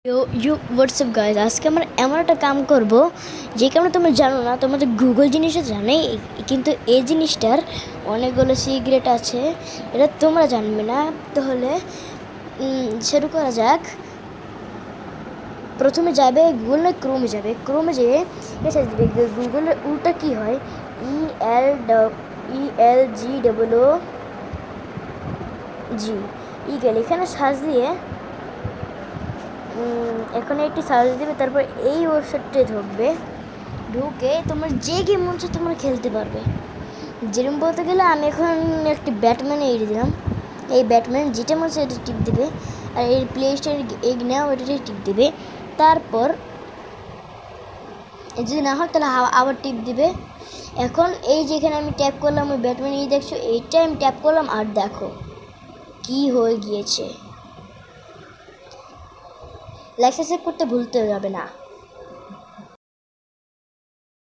WhatsApp guys, আজকে আমরা এমন একটা কাম করব যে কারণে তোমরা জানো না, তোমাদের গুগল জিনিসটা জানে, কিন্তু এই জিনিসটার অনেকগুলো সিক্রেট আছে, এটা তোমরা জানবে না। তাহলে শুরু করা যাক। প্রথমে যাবে গুগল, না ক্রোমে যাবে। ক্রোমে যেয়ে এসে দেখবে গুগলের উল্টা কী হয়, ELGOOG এখানে সার্চ দিয়ে এখন একটি সার্চ দেবে, তারপর এই ওয়েবসাইটে ঢুকে তোমার যে গেম মন চায় তোমরা খেলতে পারবে। যেরকম বলতে গেলে আমি এখন একটি ব্যাটম্যানে এড়িয়ে দিলাম। এই ব্যাটম্যান যেটা মন চায় এটা টিপ দেবে, আর এই প্লে স্টোরে এগ নেওয়া ওইটাই টিপ দেবে। তারপর যদি না হয় তাহলে আবার টিপ দিবে। এখন এই যেখানে আমি ট্যাপ করলাম ওই ব্যাটম্যান দেখছো, এইটা আমি ট্যাপ করলাম আর দেখো কি হয়ে গিয়েছে। লাইক সাবস্ক্রাইব করতে ভুলতে যাবে না।